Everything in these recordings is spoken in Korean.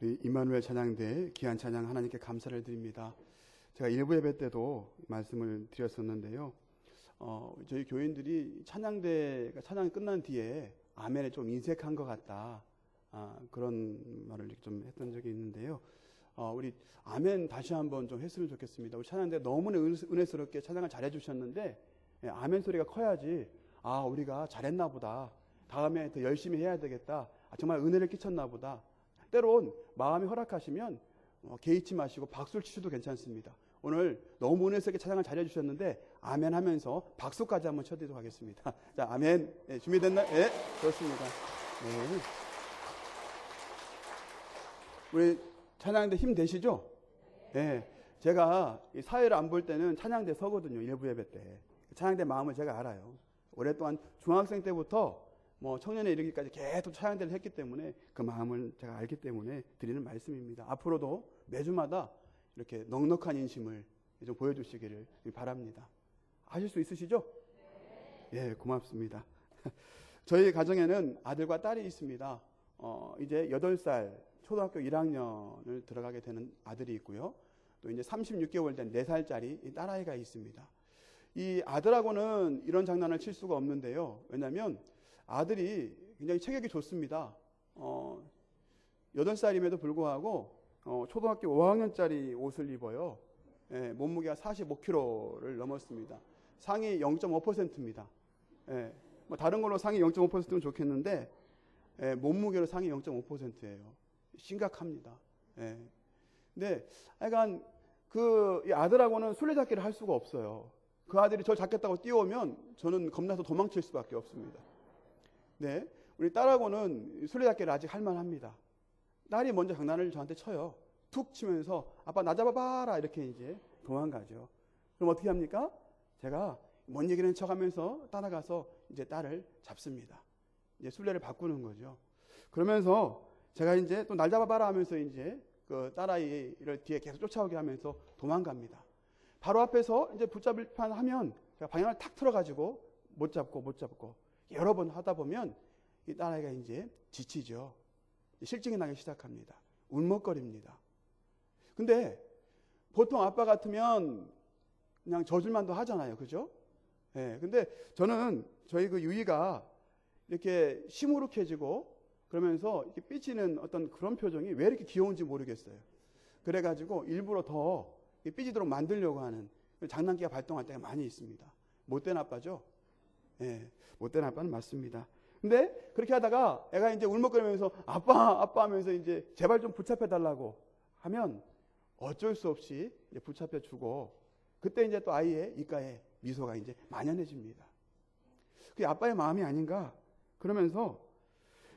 우리 임마누엘 찬양대 귀한 찬양 하나님께 감사를 드립니다. 제가 일부 예배 때도 말씀을 드렸었는데요. 저희 교인들이 찬양대가 찬양이 끝난 뒤에 아멘에 좀 인색한 것 같다. 그런 말을 좀 했던 적이 있는데요. 우리 아멘 다시 한번 좀 했으면 좋겠습니다. 우리 찬양대 너무나 은혜스럽게 찬양을 잘해 주셨는데 아멘 소리가 커야지 우리가 잘했나 보다. 다음에 더 열심히 해야 되겠다. 정말 은혜를 끼쳤나 보다. 때론 마음이 허락하시면 개의치 마시고 박수를 치셔도 괜찮습니다. 오늘 너무 은혜스럽게 찬양을 잘해 주셨는데 아멘 하면서 박수까지 한번 쳐드리도록 하겠습니다. 자, 아멘. 네, 준비됐나요? 네, 그렇습니다. 네. 우리 찬양대 힘 되시죠? 네. 제가 사회를 안 볼 때는 찬양대 서거든요. 일부 예배 때. 찬양대 마음을 제가 알아요. 오랫동안 중학생 때부터 청년에 이르기까지 계속 찬양대를 했기 때문에 그 마음을 제가 알기 때문에 드리는 말씀입니다. 앞으로도 매주마다 이렇게 넉넉한 인심을 좀 보여주시기를 바랍니다. 하실 수 있으시죠? 예, 고맙습니다. 저희 가정에는 아들과 딸이 있습니다. 이제 8살 초등학교 1학년을 들어가게 되는 아들이 있고요. 또 이제 36개월 된 4살짜리 딸아이가 있습니다. 이 아들하고는 이런 장난을 칠 수가 없는데요. 왜냐하면 아들이 굉장히 체격이 좋습니다. 8살임에도 불구하고 초등학교 5학년짜리 옷을 입어요. 예, 몸무게가 45kg를 넘었습니다. 상위 0.5%입니다. 예, 다른 걸로 상위 0.5%면 좋겠는데 몸무게로 상위 0.5%예요. 심각합니다. 예. 근데 하여간 이 아들하고는 술래잡기를 할 수가 없어요. 그 아들이 저를 잡겠다고 뛰어오면 저는 겁나서 도망칠 수밖에 없습니다. 네, 우리 딸하고는 술래잡기를 아직 할만합니다. 딸이 먼저 장난을 저한테 쳐요. 툭 치면서 아빠 나 잡아봐라 이렇게 이제 도망가죠. 그럼 어떻게 합니까? 제가 뭔 얘기를 척하면서 따라가서 이제 딸을 잡습니다. 이제 술래를 바꾸는 거죠. 그러면서 제가 이제 또 날 잡아봐라 하면서 이제 그 딸아이를 뒤에 계속 쫓아오게 하면서 도망갑니다. 바로 앞에서 이제 붙잡을 판 하면 제가 방향을 탁 틀어가지고 못 잡고 여러 번 하다 보면 이 딸아이가 이제 지치죠. 실증이 나기 시작합니다. 울먹거립니다. 근데 보통 아빠 같으면 그냥 져줄만도 하잖아요. 그죠? 예. 근데 저는 저희 그 유이가 이렇게 시무룩해지고 그러면서 이렇게 삐지는 어떤 그런 표정이 왜 이렇게 귀여운지 모르겠어요. 그래가지고 일부러 더 삐지도록 만들려고 하는 장난기가 발동할 때가 많이 있습니다. 못된 아빠죠? 예. 못된 아빠는 맞습니다. 근데 그렇게 하다가 애가 이제 울먹거리면서 아빠 하면서 이제 제발 좀 붙잡혀 달라고 하면 어쩔 수 없이 이제 붙잡혀 주고 그때 이제 또 아이의 입가에 미소가 이제 만연해집니다. 그게 아빠의 마음이 아닌가? 그러면서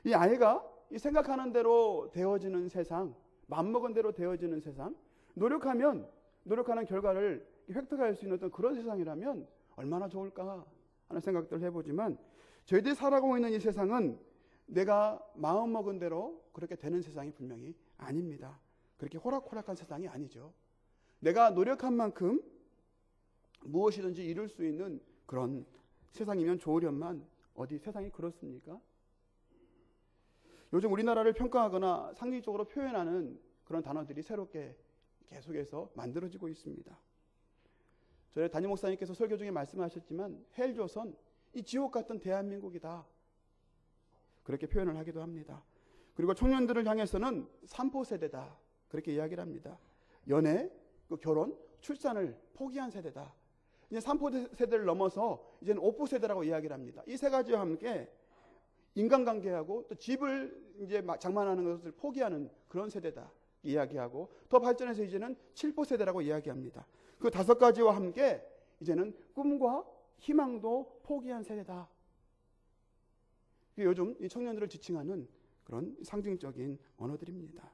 이 아이가 이 생각하는 대로 되어지는 세상, 맘먹은 대로 되어지는 세상, 노력하는 결과를 획득할 수 있는 어떤 그런 세상이라면 얼마나 좋을까 하는 생각들을 해보지만 저희들이 살아가고 있는 이 세상은 내가 마음먹은 대로 그렇게 되는 세상이 분명히 아닙니다. 그렇게 호락호락한 세상이 아니죠. 내가 노력한 만큼 무엇이든지 이룰 수 있는 그런 세상이면 좋으련만 어디 세상이 그렇습니까? 요즘 우리나라를 평가하거나 상징적으로 표현하는 그런 단어들이 새롭게 계속해서 만들어지고 있습니다. 저희 담임 목사님께서 설교 중에 말씀하셨지만 헬조선, 이 지옥 같은 대한민국이다. 그렇게 표현을 하기도 합니다. 그리고 청년들을 향해서는 3포 세대다. 그렇게 이야기를 합니다. 연애, 결혼, 출산을 포기한 세대다. 이제 3포 세대를 넘어서 이제는 5포 세대라고 이야기를 합니다. 이 세 가지와 함께 인간관계하고 또 집을 이제 장만하는 것을 포기하는 그런 세대다. 이야기하고 더 발전해서 이제는 7포 세대라고 이야기합니다. 그 5가지와 함께 이제는 꿈과 희망도 포기한 세대다. 요즘 이 청년들을 지칭하는 그런 상징적인 언어들입니다.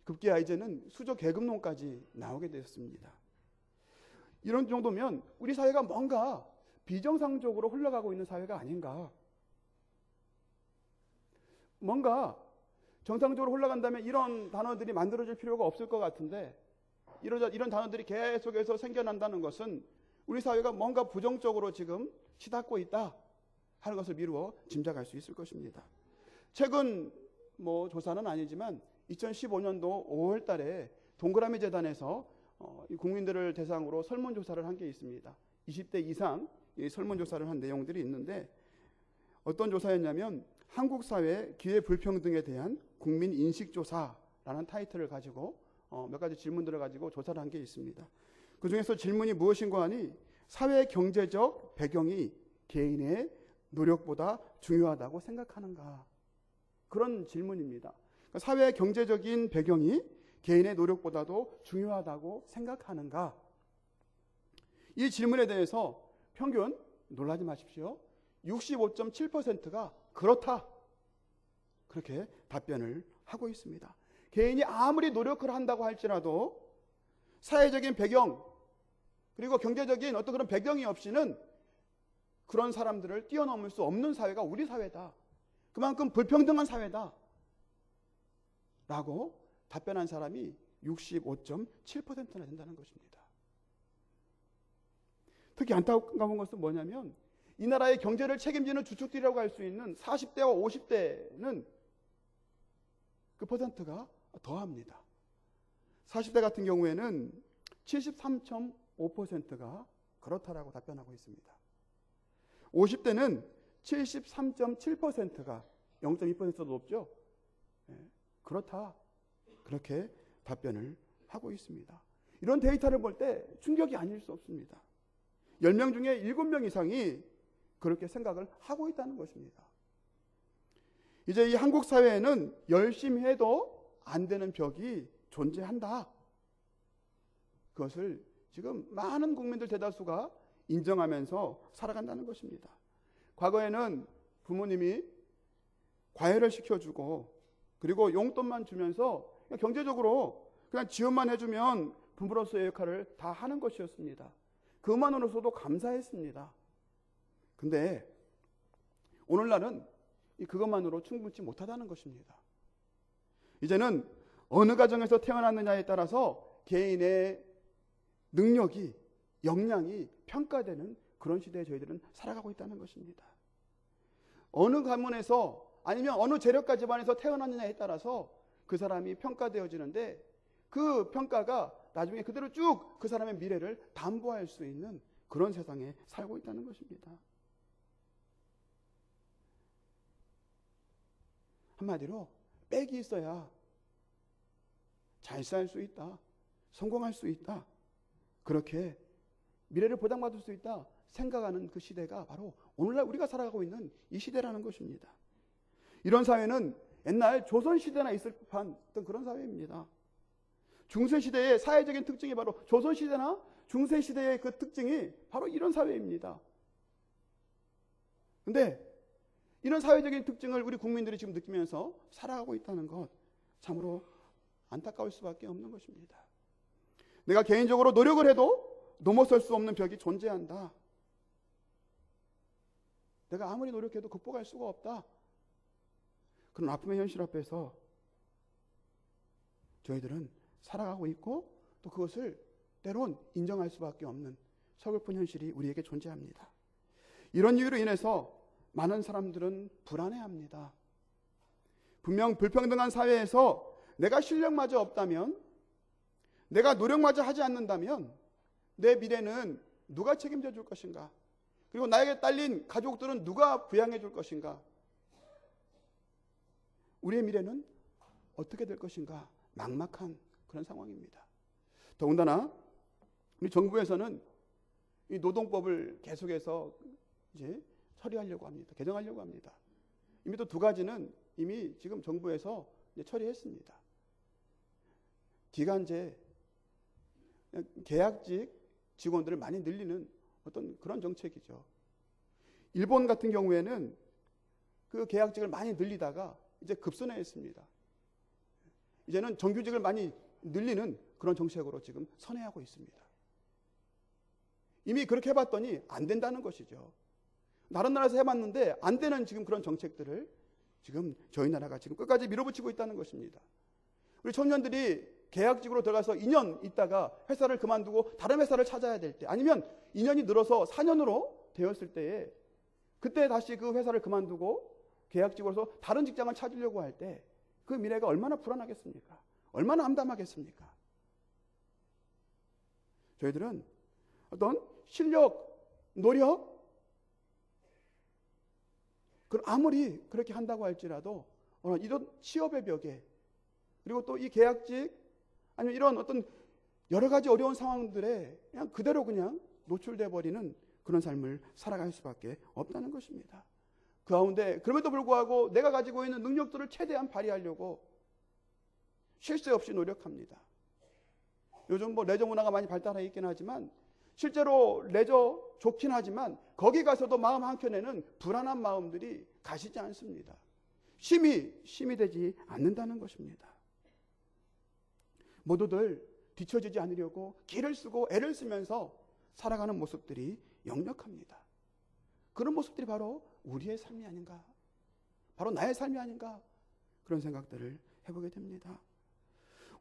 급기야 이제는 수저 계급론까지 나오게 되었습니다. 이런 정도면 우리 사회가 뭔가 비정상적으로 흘러가고 있는 사회가 아닌가. 뭔가 정상적으로 흘러간다면 이런 단어들이 만들어질 필요가 없을 것 같은데 이런 단어들이 계속해서 생겨난다는 것은 우리 사회가 뭔가 부정적으로 지금 치닫고 있다 하는 것을 미루어 짐작할 수 있을 것입니다. 최근 조사는 아니지만 2015년도 5월 달에 동그라미 재단에서 이 국민들을 대상으로 설문조사를 한 게 있습니다. 20대 이상 이 설문조사를 한 내용들이 있는데 어떤 조사였냐면 한국 사회 기회 불평등에 대한 국민 인식조사라는 타이틀을 가지고 몇 가지 질문들을 가지고 조사를 한 게 있습니다. 그 중에서 질문이 무엇인가 하니 사회 경제적 배경이 개인의 노력보다 중요하다고 생각하는가? 그런 질문입니다. 그러니까 사회 경제적인 배경이 개인의 노력보다도 중요하다고 생각하는가? 이 질문에 대해서 평균 놀라지 마십시오. 65.7%가 그렇다. 그렇게 답변을 하고 있습니다. 개인이 아무리 노력을 한다고 할지라도 사회적인 배경 그리고 경제적인 어떤 그런 배경이 없이는 그런 사람들을 뛰어넘을 수 없는 사회가 우리 사회다. 그만큼 불평등한 사회다. 라고 답변한 사람이 65.7%나 된다는 것입니다. 특히 안타까운 것은 뭐냐면 이 나라의 경제를 책임지는 주축들이라고 할 수 있는 40대와 50대는 그 퍼센트가 더합니다. 40대 같은 경우에는 73.5%가 그렇다라고 답변하고 있습니다. 50대는 73.7%가 0.2%도 높죠. 그렇다. 그렇게 답변을 하고 있습니다. 이런 데이터를 볼 때 충격이 아닐 수 없습니다. 10명 중에 7명 이상이 그렇게 생각을 하고 있다는 것입니다. 이제 이 한국 사회에는 열심히 해도 안 되는 벽이 존재한다. 그것을 지금 많은 국민들 대다수가 인정하면서 살아간다는 것입니다. 과거에는 부모님이 과외를 시켜주고 그리고 용돈만 주면서 경제적으로 그냥 지원만 해주면 부모로서의 역할을 다 하는 것이었습니다. 그것만으로서도 감사했습니다. 근데 오늘날은 그것만으로 충분치 못하다는 것입니다. 이제는 어느 가정에서 태어났느냐에 따라서 개인의 능력이, 역량이 평가되는 그런 시대에 저희들은 살아가고 있다는 것입니다. 어느 가문에서 아니면 어느 재력가 집안에서 태어났느냐에 따라서 그 사람이 평가되어지는데 그 평가가 나중에 그대로 쭉 그 사람의 미래를 담보할 수 있는 그런 세상에 살고 있다는 것입니다. 한마디로 빽이 있어야 잘 살 수 있다. 성공할 수 있다. 그렇게 미래를 보장받을 수 있다 생각하는 그 시대가 바로 오늘날 우리가 살아가고 있는 이 시대라는 것입니다. 이런 사회는 옛날 조선시대나 있을 법한 어떤 그런 사회입니다. 중세시대의 사회적인 특징이 바로 조선시대나 중세시대의 그 특징이 바로 이런 사회입니다. 그런데 이런 사회적인 특징을 우리 국민들이 지금 느끼면서 살아가고 있다는 것 참으로 안타까울 수밖에 없는 것입니다. 내가 개인적으로 노력을 해도 넘어설 수 없는 벽이 존재한다. 내가 아무리 노력해도 극복할 수가 없다. 그런 아픔의 현실 앞에서 저희들은 살아가고 있고 또 그것을 때론 인정할 수밖에 없는 서글픈 현실이 우리에게 존재합니다. 이런 이유로 인해서 많은 사람들은 불안해합니다. 분명 불평등한 사회에서 내가 실력마저 없다면, 내가 노력마저 하지 않는다면 내 미래는 누가 책임져 줄 것인가? 그리고 나에게 딸린 가족들은 누가 부양해 줄 것인가? 우리의 미래는 어떻게 될 것인가? 막막한 그런 상황입니다. 더군다나 우리 정부에서는 이 노동법을 계속해서 이제 처리하려고 합니다. 개정하려고 합니다. 이미 또 두 가지는 이미 지금 정부에서 이제 처리했습니다. 기간제, 계약직 직원들을 많이 늘리는 어떤 그런 정책이죠. 일본 같은 경우에는 그 계약직을 많이 늘리다가 이제 급선회했습니다. 이제는 정규직을 많이 늘리는 그런 정책으로 지금 선회하고 있습니다. 이미 그렇게 해봤더니 안 된다는 것이죠. 다른 나라에서 해봤는데 안 되는 지금 그런 정책들을 지금 저희 나라가 지금 끝까지 밀어붙이고 있다는 것입니다. 우리 청년들이 계약직으로 들어가서 2년 있다가 회사를 그만두고 다른 회사를 찾아야 될 때, 아니면 2년이 늘어서 4년으로 되었을 때에 그때 다시 그 회사를 그만두고 계약직으로서 다른 직장을 찾으려고 할 때 그 미래가 얼마나 불안하겠습니까? 얼마나 암담하겠습니까? 저희들은 어떤 실력, 노력, 아무리 그렇게 한다고 할지라도 이런 취업의 벽에, 그리고 또 이 계약직, 아니면 이런 어떤 여러 가지 어려운 상황들에 그냥 그대로 그냥 노출돼 버리는 그런 삶을 살아갈 수밖에 없다는 것입니다. 그 가운데 그럼에도 불구하고 내가 가지고 있는 능력들을 최대한 발휘하려고 쉴 새 없이 노력합니다. 요즘 레저 문화가 많이 발달해 있긴 하지만 실제로 레저 좋긴 하지만 거기 가서도 마음 한켠에는 불안한 마음들이 가시지 않습니다. 쉼이 되지 않는다는 것입니다. 모두들 뒤처지지 않으려고 길을 쓰고 애를 쓰면서 살아가는 모습들이 역력합니다. 그런 모습들이 바로 우리의 삶이 아닌가, 바로 나의 삶이 아닌가, 그런 생각들을 해보게 됩니다.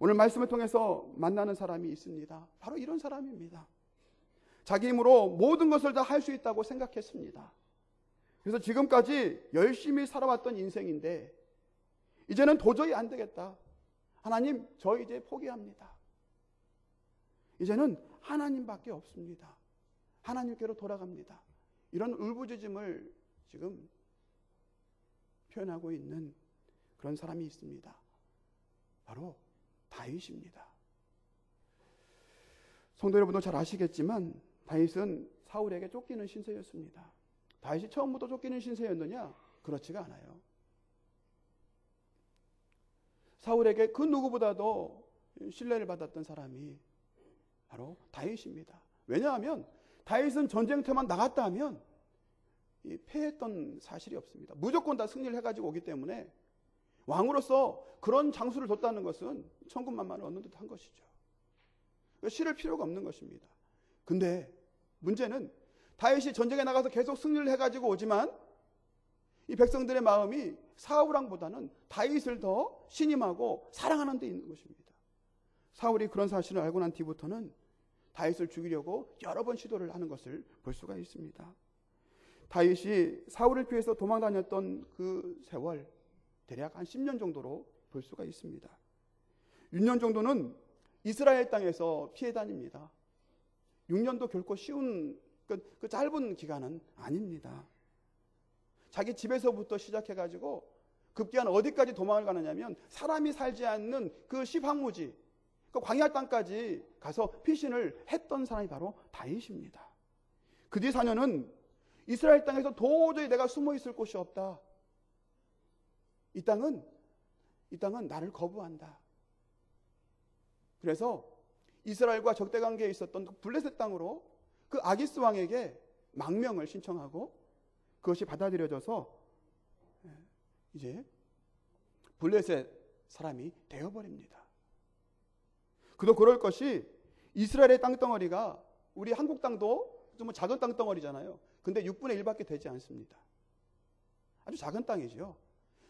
오늘 말씀을 통해서 만나는 사람이 있습니다. 바로 이런 사람입니다. 자기 힘으로 모든 것을 다 할 수 있다고 생각했습니다. 그래서 지금까지 열심히 살아왔던 인생인데 이제는 도저히 안 되겠다. 하나님, 저 이제 포기합니다. 이제는 하나님밖에 없습니다. 하나님께로 돌아갑니다. 이런 울부짖음을 지금 표현하고 있는 그런 사람이 있습니다. 바로 다윗입니다. 성도 여러분도 잘 아시겠지만 다윗은 사울에게 쫓기는 신세였습니다. 다윗이 처음부터 쫓기는 신세였느냐? 그렇지가 않아요. 사울에게 그 누구보다도 신뢰를 받았던 사람이 바로 다윗입니다. 왜냐하면 다윗은 전쟁터만 나갔다 하면 패했던 사실이 없습니다. 무조건 다 승리를 해가지고 오기 때문에 왕으로서 그런 장수를 뒀다는 것은 천군만마를 얻는 듯한 것이죠. 실을 필요가 없는 것입니다. 근데 문제는 다윗이 전쟁에 나가서 계속 승리를 해가지고 오지만 이 백성들의 마음이 사울 왕보다는 다윗을 더 신임하고 사랑하는 데 있는 것입니다. 사울이 그런 사실을 알고 난 뒤부터는 다윗을 죽이려고 여러 번 시도를 하는 것을 볼 수가 있습니다. 다윗이 사울을 피해서 도망 다녔던 그 세월 대략 한 10년 정도로 볼 수가 있습니다. 6년 정도는 이스라엘 땅에서 피해 다닙니다. 6년도 결코 쉬운 그 짧은 기간은 아닙니다. 자기 집에서부터 시작해가지고 급기야는 어디까지 도망을 가느냐면 사람이 살지 않는 그 시황무지, 그 광야 땅까지 가서 피신을 했던 사람이 바로 다윗입니다. 그 뒤 4년은 이스라엘 땅에서 도저히 내가 숨어 있을 곳이 없다. 이 땅은 나를 거부한다. 그래서 이스라엘과 적대 관계에 있었던 블레셋 땅으로 그 아기스 왕에게 망명을 신청하고 그것이 받아들여져서 이제 블레셋 사람이 되어버립니다. 그도 그럴 것이 이스라엘의 땅덩어리가 우리 한국 땅도 좀 작은 땅덩어리잖아요. 근데 6분의 1밖에 되지 않습니다. 아주 작은 땅이죠.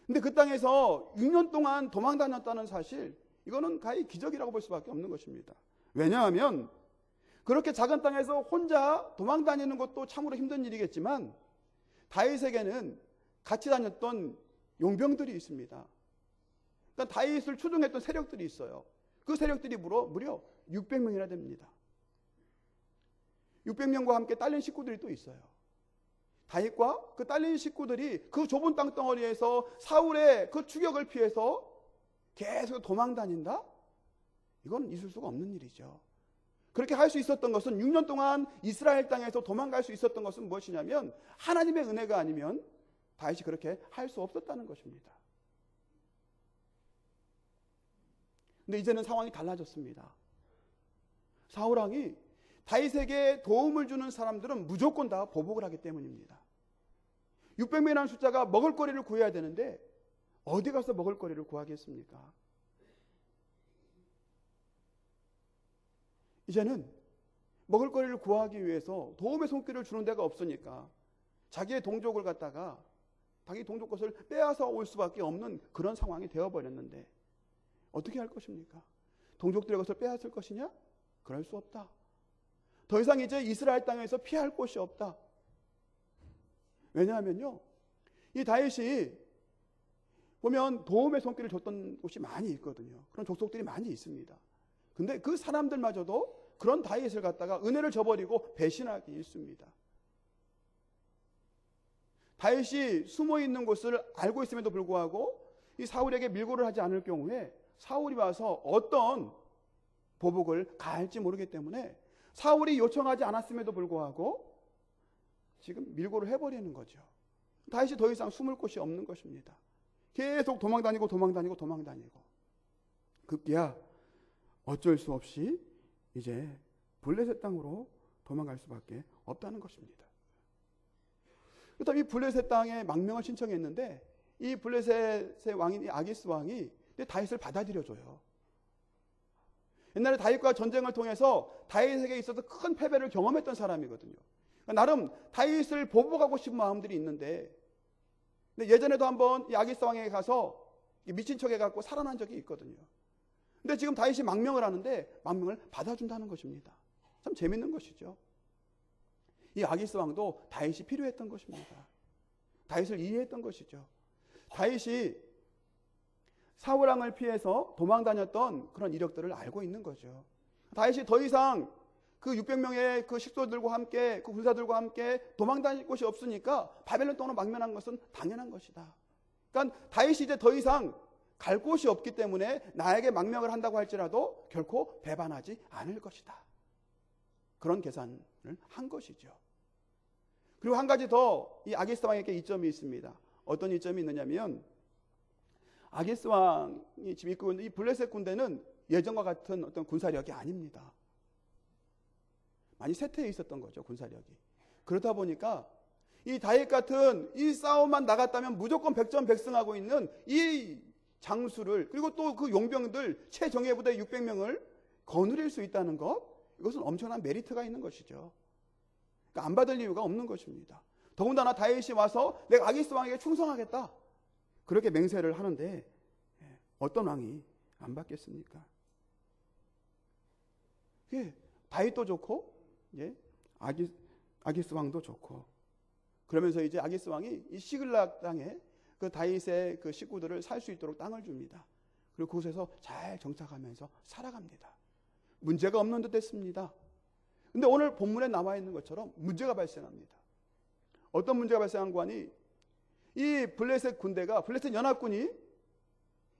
근데 그 땅에서 6년 동안 도망 다녔다는 사실, 이거는 가히 기적이라고 볼 수밖에 없는 것입니다. 왜냐하면 그렇게 작은 땅에서 혼자 도망 다니는 것도 참으로 힘든 일이겠지만 다윗에게는 같이 다녔던 용병들이 있습니다. 그러니까 다윗을 추종했던 세력들이 있어요. 그 세력들이 무려 600명이나 됩니다. 600명과 함께 딸린 식구들이 또 있어요. 다윗과 그 딸린 식구들이 그 좁은 땅덩어리에서 사울의 그 추격을 피해서 계속 도망 다닌다? 이건 있을 수가 없는 일이죠. 그렇게 할 수 있었던 것은 6년 동안 이스라엘 땅에서 도망갈 수 있었던 것은 무엇이냐면 하나님의 은혜가 아니면 다윗이 그렇게 할 수 없었다는 것입니다. 근데 이제는 상황이 달라졌습니다. 사울 왕이 다윗에게 도움을 주는 사람들은 무조건 다 보복을 하기 때문입니다. 600명이라는 숫자가 먹을거리를 구해야 되는데 어디 가서 먹을거리를 구하겠습니까? 이제는 먹을거리를 구하기 위해서 도움의 손길을 주는 데가 없으니까 자기의 동족을 갖다가 자기 동족 것을 빼앗아 올 수밖에 없는 그런 상황이 되어버렸는데 어떻게 할 것입니까? 동족들의 것을 빼앗을 것이냐? 그럴 수 없다. 더 이상 이제 이스라엘 땅에서 피할 곳이 없다. 왜냐하면요, 이 다윗이 보면 도움의 손길을 줬던 곳이 많이 있거든요. 그런 족속들이 많이 있습니다. 근데 그 사람들마저도 그런 다윗을 갖다가 은혜를 저버리고 배신하기 일쑤입니다. 다윗이 숨어 있는 곳을 알고 있음에도 불구하고 이 사울에게 밀고를 하지 않을 경우에 사울이 와서 어떤 보복을 가할지 모르기 때문에 사울이 요청하지 않았음에도 불구하고 지금 밀고를 해버리는 거죠. 다윗이 더 이상 숨을 곳이 없는 것입니다. 계속 도망다니고 급기야 어쩔 수 없이 이제 블레셋 땅으로 도망갈 수밖에 없다는 것입니다. 그렇다면 이 블레셋 땅에 망명을 신청했는데 이 블레셋의 왕인 이 아기스 왕이 다윗을 받아들여줘요. 옛날에 다윗과 전쟁을 통해서 다윗에게 있어서 큰 패배를 경험했던 사람이거든요. 그러니까 나름 다윗을 보복하고 싶은 마음들이 있는데, 근데 예전에도 한번 이 아기스 왕에게 가서 미친 척 해갖고 살아난 적이 있거든요. 근데 지금 다윗이 망명을 하는데 망명을 받아준다는 것입니다. 참 재밌는 것이죠. 이 아기스 왕도 다윗이 필요했던 것입니다. 다윗을 이해했던 것이죠. 다윗이 사울 왕을 피해서 도망 다녔던 그런 이력들을 알고 있는 거죠. 다윗이 더 이상 그 600명의 그 식소들과 함께 그 군사들과 함께 도망 다닐 곳이 없으니까 바벨론 땅으로 망명한 것은 당연한 것이다. 그러니까 다윗이 이제 더 이상 갈 곳이 없기 때문에 나에게 망명을 한다고 할지라도 결코 배반하지 않을 것이다. 그런 계산을 한 것이죠. 그리고 한 가지 더 이 아기스 왕에게 이점이 있습니다. 어떤 이점이 있느냐면 아기스 왕이 지금 이끌고 있는 이 블레셋 군대는 예전과 같은 어떤 군사력이 아닙니다. 많이 쇠퇴해 있었던 거죠, 군사력이. 그러다 보니까 이 다윗 같은 이 싸움만 나갔다면 무조건 백전백승하고 있는 이 장수를, 그리고 또 그 용병들 최정예 부대 600명을 거느릴 수 있다는 것, 이것은 엄청난 메리트가 있는 것이죠. 그러니까 안 받을 이유가 없는 것입니다. 더군다나 다윗이 와서 내가 아기스 왕에게 충성하겠다, 그렇게 맹세를 하는데 어떤 왕이 안 받겠습니까? 다윗도 좋고 아기스 왕도 좋고, 그러면서 이제 아기스 왕이 이 시글락 땅에 그 다윗의 그 식구들을 살 수 있도록 땅을 줍니다. 그리고 그곳에서 잘 정착하면서 살아갑니다. 문제가 없는 듯 했습니다. 근데 오늘 본문에 나와 있는 것처럼 문제가 발생합니다. 어떤 문제가 발생한 거 아니? 이 블레셋 군대가, 블레셋 연합군이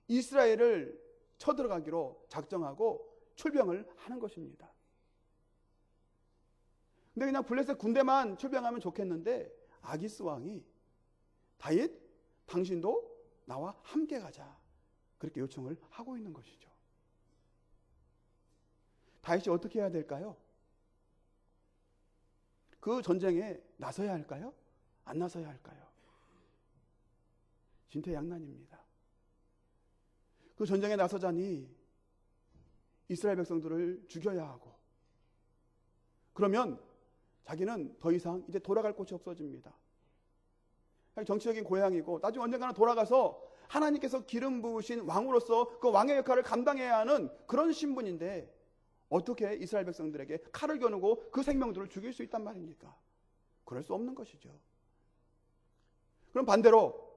이스라엘을 쳐들어가기로 작정하고 출병을 하는 것입니다. 근데 그냥 블레셋 군대만 출병하면 좋겠는데 아기스 왕이 다윗, 당신도 나와 함께 가자, 그렇게 요청을 하고 있는 것이죠. 다윗이 어떻게 해야 될까요? 그 전쟁에 나서야 할까요? 안 나서야 할까요? 진퇴양난입니다. 그 전쟁에 나서자니 이스라엘 백성들을 죽여야 하고, 그러면 자기는 더 이상 이제 돌아갈 곳이 없어집니다. 정치적인 고향이고 나중에 언젠가는 돌아가서 하나님께서 기름 부으신 왕으로서 그 왕의 역할을 감당해야 하는 그런 신분인데 어떻게 이스라엘 백성들에게 칼을 겨누고 그 생명들을 죽일 수 있단 말입니까? 그럴 수 없는 것이죠. 그럼 반대로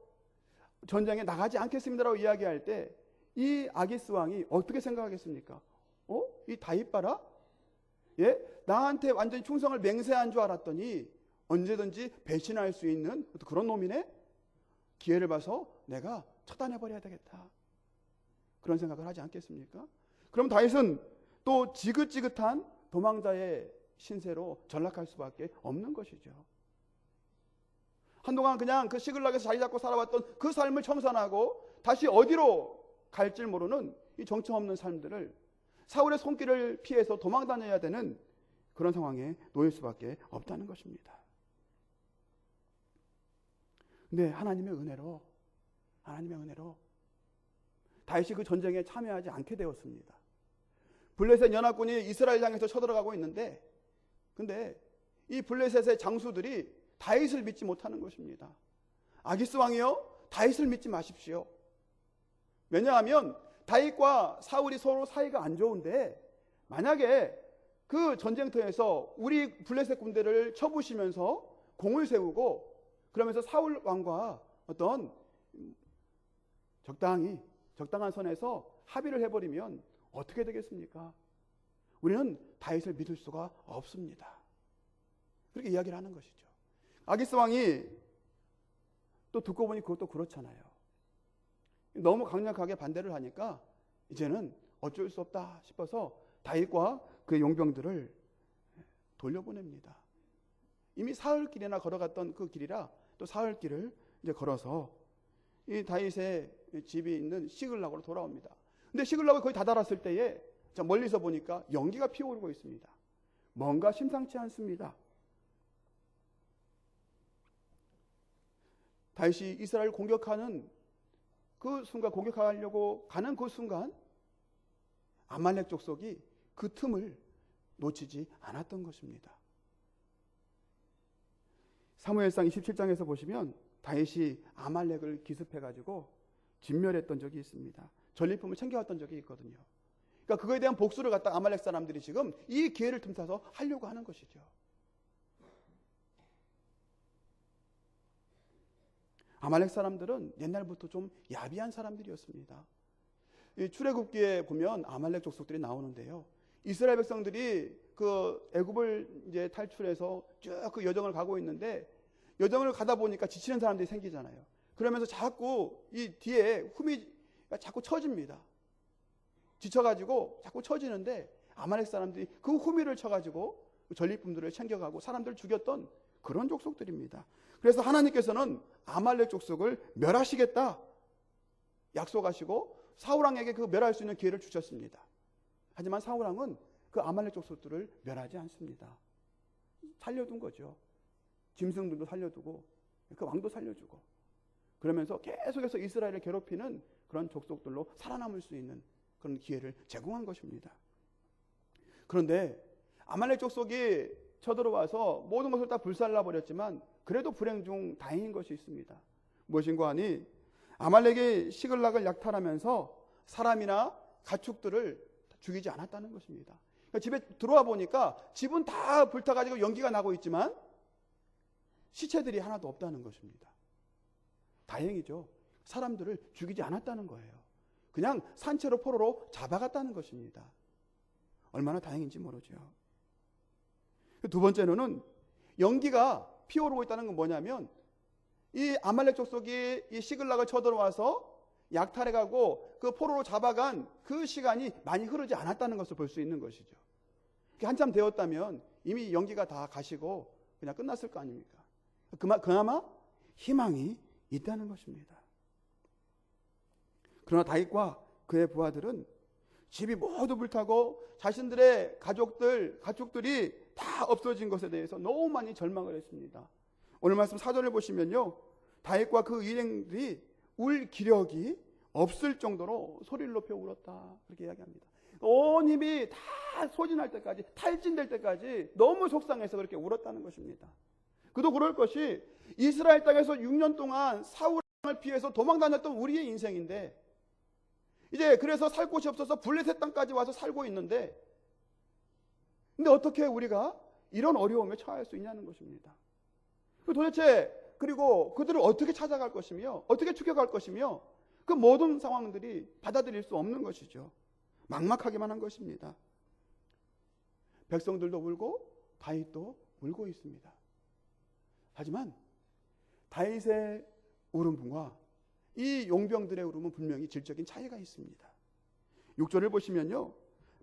전쟁에 나가지 않겠습니다라고 이야기할 때 이 아기스 왕이 어떻게 생각하겠습니까? 이 다윗 봐라? 나한테 완전히 충성을 맹세한 줄 알았더니 언제든지 배신할 수 있는 그런 놈이네? 기회를 봐서 내가 처단해버려야 되겠다, 그런 생각을 하지 않겠습니까? 그럼 다윗은 또 지긋지긋한 도망자의 신세로 전락할 수밖에 없는 것이죠. 한동안 그냥 그 시글락에서 자리 잡고 살아왔던 그 삶을 청산하고 다시 어디로 갈지 모르는 이 정처 없는 삶들을 사울의 손길을 피해서 도망 다녀야 되는 그런 상황에 놓일 수밖에 없다는 것입니다. 근데 하나님의 은혜로 다윗이 그 전쟁에 참여하지 않게 되었습니다. 블레셋 연합군이 이스라엘 향해서 쳐들어가고 있는데, 근데 이 블레셋의 장수들이 다윗을 믿지 못하는 것입니다. 아기스 왕이요, 다윗을 믿지 마십시오. 왜냐하면 다윗과 사울이 서로 사이가 안 좋은데 만약에 그 전쟁터에서 우리 블레셋 군대를 쳐부시면서 공을 세우고 그러면서 사울 왕과 어떤 적당한 선에서 합의를 해버리면 어떻게 되겠습니까? 우리는 다윗을 믿을 수가 없습니다. 그렇게 이야기를 하는 것이죠. 아기스 왕이 또 듣고 보니 그것도 그렇잖아요. 너무 강력하게 반대를 하니까 이제는 어쩔 수 없다 싶어서 다윗과 그의 용병들을 돌려보냅니다. 이미 사흘길이나 걸어갔던 그 길이라 또 사흘길을 이제 걸어서 이 다윗의 집이 있는 시글락으로 돌아옵니다. 근데 시글락을 거의 다다랐을 때에 멀리서 보니까 연기가 피어오르고 있습니다. 뭔가 심상치 않습니다. 다윗이 이스라엘을 공격하는 그 순간, 공격하려고 가는 그 순간 아말렉 족속이 그 틈을 놓치지 않았던 것입니다. 사무엘상 27장에서 보시면 다윗이 아말렉을 기습해가지고 진멸했던 적이 있습니다. 전리품을 챙겨왔던 적이 있거든요. 그러니까 그거에 대한 복수를 갖다 아말렉 사람들이 지금 이 기회를 틈타서 하려고 하는 것이죠. 아말렉 사람들은 옛날부터 좀 야비한 사람들이었습니다. 이 출애굽기에 보면 아말렉 족속들이 나오는데요. 이스라엘 백성들이 그 애굽을 이제 탈출해서 쭉 그 여정을 가고 있는데 여정을 가다 보니까 지치는 사람들이 생기잖아요. 그러면서 자꾸 이 뒤에 흠이 자꾸 처집니다. 지쳐가지고 자꾸 처지는데 아말렉 사람들이 그 후미를 쳐가지고 전리품들을 챙겨가고 사람들을 죽였던 그런 족속들입니다. 그래서 하나님께서는 아말렉 족속을 멸하시겠다 약속하시고 사울왕에게 그 멸할 수 있는 기회를 주셨습니다. 하지만 사울왕은 그 아말렉 족속들을 멸하지 않습니다. 살려둔 거죠. 짐승들도 살려두고 그 왕도 살려주고 그러면서 계속해서 이스라엘을 괴롭히는 그런 족속들로 살아남을 수 있는 그런 기회를 제공한 것입니다. 그런데 아말렉 족속이 쳐들어와서 모든 것을 다 불살라버렸지만 그래도 불행 중 다행인 것이 있습니다. 무엇인가 하니 아말렉이 시글락을 약탈하면서 사람이나 가축들을 죽이지 않았다는 것입니다. 그러니까 집에 들어와 보니까 집은 다 불타가지고 연기가 나고 있지만 시체들이 하나도 없다는 것입니다. 다행이죠. 사람들을 죽이지 않았다는 거예요. 그냥 산채로 포로로 잡아갔다는 것입니다. 얼마나 다행인지 모르죠. 두 번째로는 연기가 피어오르고 있다는 건 뭐냐면 이 아말렉 족속이 이 시글락을 쳐들어와서 약탈해가고 그 포로로 잡아간 그 시간이 많이 흐르지 않았다는 것을 볼 수 있는 것이죠. 한참 되었다면 이미 연기가 다 가시고 그냥 끝났을 거 아닙니까? 그나마 희망이 있다는 것입니다. 그러나 다윗과 그의 부하들은 집이 모두 불타고 자신들의 가족들이 다 없어진 것에 대해서 너무 많이 절망을 했습니다. 오늘 말씀 4절을 보시면요. 다윗과 그 일행들이 울 기력이 없을 정도로 소리를 높여 울었다. 그렇게 이야기합니다. 온 힘이 다 소진할 때까지, 탈진될 때까지 너무 속상해서 그렇게 울었다는 것입니다. 그도 그럴 것이 이스라엘 땅에서 6년 동안 사울을 피해서 도망다녔던 우리의 인생인데 이제 그래서 살 곳이 없어서 블레셋 땅까지 와서 살고 있는데 근데 어떻게 우리가 이런 어려움에 처할 수 있냐는 것입니다. 도대체 그리고 그들을 어떻게 찾아갈 것이며 어떻게 추격할 것이며 그 모든 상황들이 받아들일 수 없는 것이죠. 막막하기만 한 것입니다. 백성들도 울고 다윗도 울고 있습니다. 하지만 다윗의 울음과 이 용병들의 울음은 분명히 질적인 차이가 있습니다. 6절을 보시면요.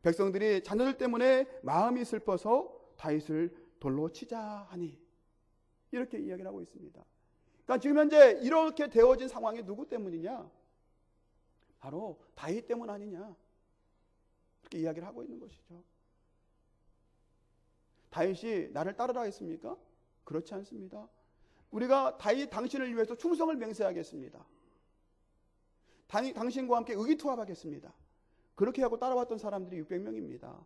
백성들이 자녀들 때문에 마음이 슬퍼서 다윗을 돌로 치자 하니 이렇게 이야기를 하고 있습니다. 그러니까 지금 현재 이렇게 되어진 상황이 누구 때문이냐? 바로 다윗 때문 아니냐? 그렇게 이야기를 하고 있는 것이죠. 다윗이 나를 따르라 했습니까? 그렇지 않습니다. 우리가 다윗 당신을 위해서 충성을 맹세하겠습니다. 당신과 함께 의기투합하겠습니다. 그렇게 하고 따라왔던 사람들이 600명입니다.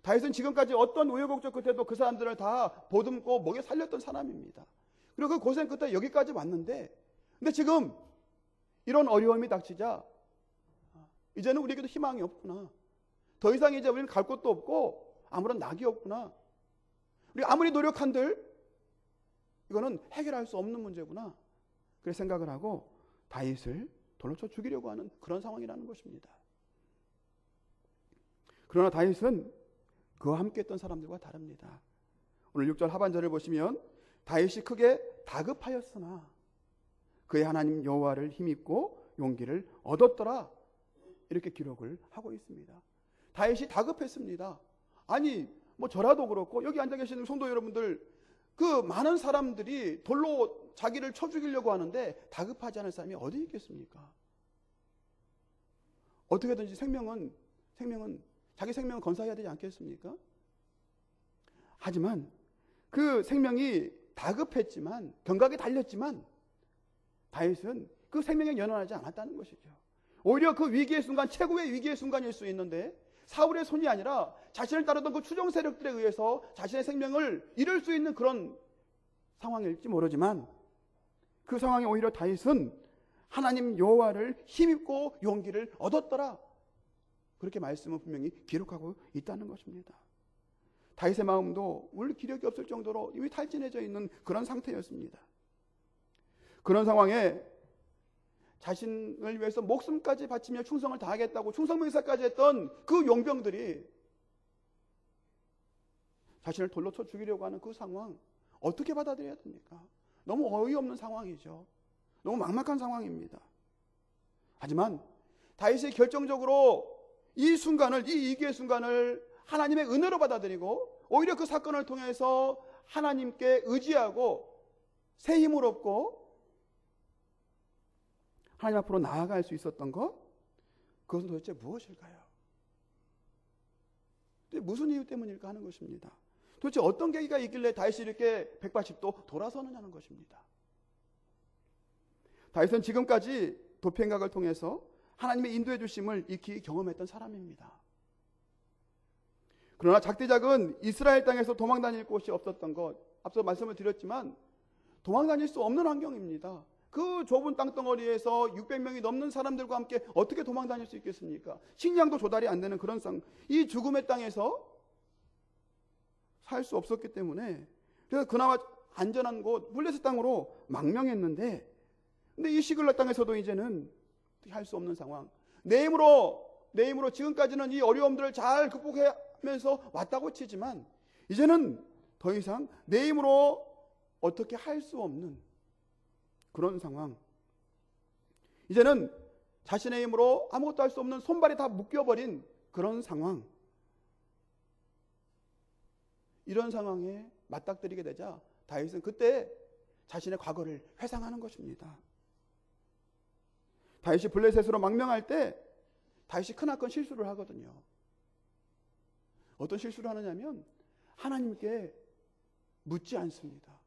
다윗은 지금까지 어떤 우여곡절 끝에도 그 사람들을 다 보듬고 먹여 살렸던 사람입니다. 그리고 그 고생 끝에 여기까지 왔는데 근데 지금 이런 어려움이 닥치자 이제는 우리에게도 희망이 없구나. 더 이상 이제 우리는 갈 곳도 없고 아무런 낙이 없구나. 우리 아무리 노력한들 이거는 해결할 수 없는 문제구나. 그렇게 생각을 하고 다윗을 돌로 쳐 죽이려고 하는 그런 상황이라는 것입니다. 그러나 다윗은 그와 함께했던 사람들과 다릅니다. 오늘 6절 하반절을 보시면 다윗이 크게 다급하였으나 그의 하나님 여호와를 힘입고 용기를 얻었더라, 이렇게 기록을 하고 있습니다. 다윗이 다급했습니다. 아니 뭐 저라도 그렇고 여기 앉아 계시는 성도 여러분들, 그 많은 사람들이 돌로 자기를 쳐 죽이려고 하는데 다급하지 않을 사람이 어디 있겠습니까? 어떻게든지 자기 생명은 건사해야 되지 않겠습니까? 하지만 그 생명이 다급했지만, 경각에 달렸지만 다윗은 그 생명에 연연하지 않았다는 것이죠. 오히려 그 위기의 순간, 최고의 위기의 순간일 수 있는데 사울의 손이 아니라 자신을 따르던 그 추종 세력들에 의해서 자신의 생명을 잃을 수 있는 그런 상황일지 모르지만, 그 상황에 오히려 다윗은 하나님 여호와를 힘입고 용기를 얻었더라, 그렇게 말씀은 분명히 기록하고 있다는 것입니다. 다윗의 마음도 원래 기력이 없을 정도로 이미 탈진해져 있는 그런 상태였습니다. 그런 상황에 자신을 위해서 목숨까지 바치며 충성을 다하겠다고 충성맹세까지 했던 그 용병들이 자신을 돌로 쳐 죽이려고 하는 그 상황, 어떻게 받아들여야 됩니까? 너무 어이없는 상황이죠. 너무 막막한 상황입니다. 하지만 다윗이 결정적으로 이 위기의 순간을 하나님의 은혜로 받아들이고 오히려 그 사건을 통해서 하나님께 의지하고 새 힘을 얻고 하나님 앞으로 나아갈 수 있었던 것, 그것은 도대체 무엇일까요? 무슨 이유 때문일까 하는 것입니다. 도대체 어떤 계기가 있길래 다윗이 이렇게 180도 돌아서느냐는 것입니다. 다윗은 지금까지 도피행각을 통해서 하나님의 인도해 주심을 익히 경험했던 사람입니다. 그러나 작디작은 이스라엘 땅에서 도망 다닐 곳이 없었던 것, 앞서 말씀을 드렸지만 도망 다닐 수 없는 환경입니다. 그 좁은 땅덩어리에서 600명이 넘는 사람들과 함께 어떻게 도망 다닐 수 있겠습니까? 식량도 조달이 안 되는 그런 이 죽음의 땅에서 살 수 없었기 때문에, 그래서 그나마 안전한 곳 블레셋 땅으로 망명했는데, 근데 이 시글락 땅에서도 이제는 할 수 없는 상황. 내 힘으로 지금까지는 이 어려움들을 잘 극복하면서 왔다고 치지만 이제는 더 이상 내 힘으로 어떻게 할 수 없는 그런 상황. 이제는 자신의 힘으로 아무것도 할 수 없는, 손발이 다 묶여버린 그런 상황. 이런 상황에 맞닥뜨리게 되자 다윗은 그때 자신의 과거를 회상하는 것입니다. 다윗이 블레셋으로 망명할 때 다윗이 크나큰 실수를 하거든요. 어떤 실수를 하느냐면 하나님께 묻지 않습니다.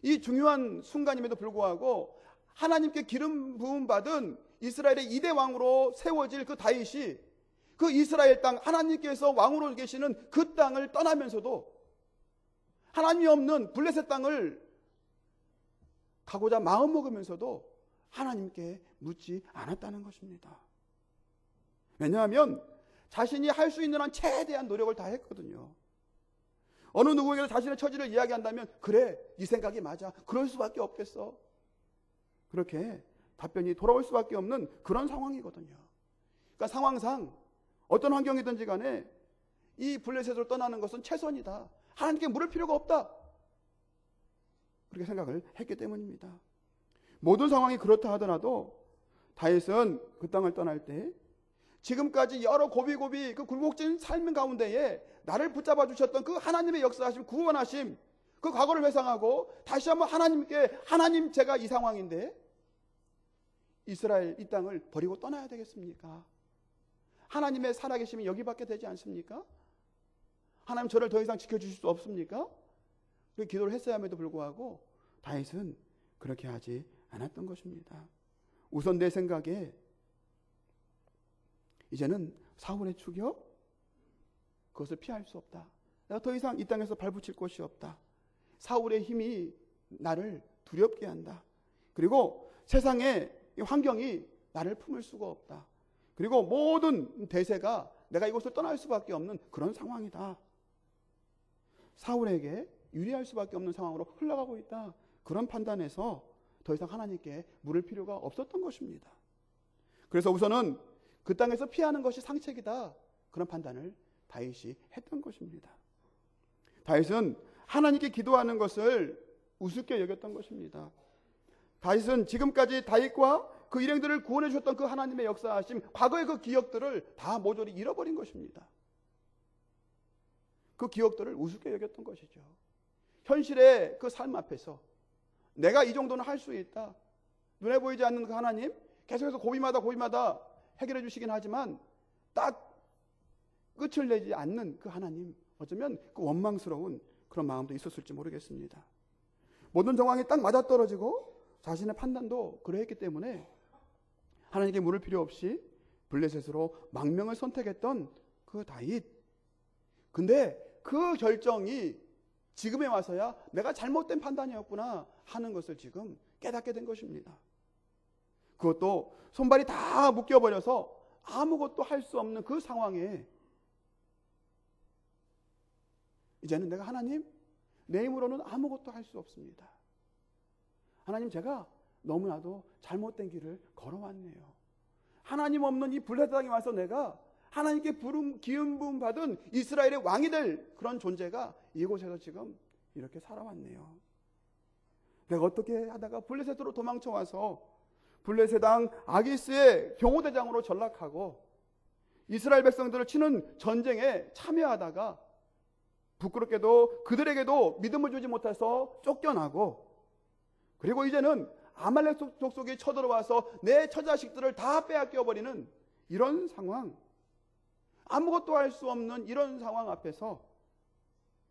이 중요한 순간임에도 불구하고 하나님께 기름 부음 받은 이스라엘의 2대 왕으로 세워질 그 다윗이 그 이스라엘 땅, 하나님께서 왕으로 계시는 그 땅을 떠나면서도 하나님이 없는 블레셋 땅을 가고자 마음먹으면서도 하나님께 묻지 않았다는 것입니다. 왜냐하면 자신이 할 수 있는 한 최대한 노력을 다 했거든요. 어느 누구에게도 자신의 처지를 이야기한다면 그래, 네 생각이 맞아, 그럴 수밖에 없겠어, 그렇게 답변이 돌아올 수밖에 없는 그런 상황이거든요. 그러니까 상황상 어떤 환경이든지 간에 이 블레셋으로 떠나는 것은 최선이다, 하나님께 물을 필요가 없다, 그렇게 생각을 했기 때문입니다. 모든 상황이 그렇다 하더라도 다윗은 그 땅을 떠날 때 지금까지 여러 고비고비 그 굴곡진 삶 가운데에 나를 붙잡아 주셨던 그 하나님의 역사하심, 구원하심, 그 과거를 회상하고 다시 한번 하나님께, 하나님, 제가 이 상황인데 이스라엘 이 땅을 버리고 떠나야 되겠습니까? 하나님의 살아계심이 여기밖에 되지 않습니까? 하나님, 저를 더 이상 지켜주실 수 없습니까? 그 기도를 했어야함에도 불구하고 다윗은 그렇게 하지 않았던 것입니다. 우선 내 생각에 이제는 사울의 추격, 그것을 피할 수 없다. 내가 더 이상 이 땅에서 발붙일 곳이 없다. 사울의 힘이 나를 두렵게 한다. 그리고 세상의 환경이 나를 품을 수가 없다. 그리고 모든 대세가 내가 이곳을 떠날 수밖에 없는 그런 상황이다. 사울에게 유리할 수밖에 없는 상황으로 흘러가고 있다. 그런 판단에서 더 이상 하나님께 물을 필요가 없었던 것입니다. 그래서 우선은 그 땅에서 피하는 것이 상책이다. 그런 판단을 다윗이 했던 것입니다. 다윗은 하나님께 기도하는 것을 우습게 여겼던 것입니다. 다윗은 지금까지 다윗과 그 일행들을 구원해 주셨던 그 하나님의 역사하심, 과거의 그 기억들을 다 모조리 잃어버린 것입니다. 그 기억들을 우습게 여겼던 것이죠. 현실의 그 삶 앞에서 내가 이 정도는 할 수 있다. 눈에 보이지 않는 그 하나님, 계속해서 고비마다 해결해 주시긴 하지만 딱 끝을 내지 않는 그 하나님, 어쩌면 그 원망스러운 그런 마음도 있었을지 모르겠습니다. 모든 정황이 딱 맞아떨어지고 자신의 판단도 그러했기 때문에 하나님께 물을 필요 없이 블레셋으로 망명을 선택했던 그 다윗. 근데 그 결정이 지금에 와서야 내가 잘못된 판단이었구나 하는 것을 지금 깨닫게 된 것입니다. 그것도 손발이 다 묶여버려서 아무것도 할 수 없는 그 상황에 이제는 내가 하나님, 내 힘으로는 아무것도 할 수 없습니다. 하나님, 제가 너무나도 잘못된 길을 걸어왔네요. 하나님 없는 이 블레셋 땅에 와서 내가 하나님께 기름 부음 받은 이스라엘의 왕이 될 그런 존재가 이곳에서 지금 이렇게 살아왔네요. 내가 어떻게 하다가 블레셋으로 도망쳐 와서 블레셋 왕 아기스의 경호대장으로 전락하고 이스라엘 백성들을 치는 전쟁에 참여하다가 부끄럽게도 그들에게도 믿음을 주지 못해서 쫓겨나고, 그리고 이제는 아말렉 족속이 쳐들어와서 내 처자식들을 다 빼앗겨버리는 이런 상황, 아무것도 할 수 없는 이런 상황 앞에서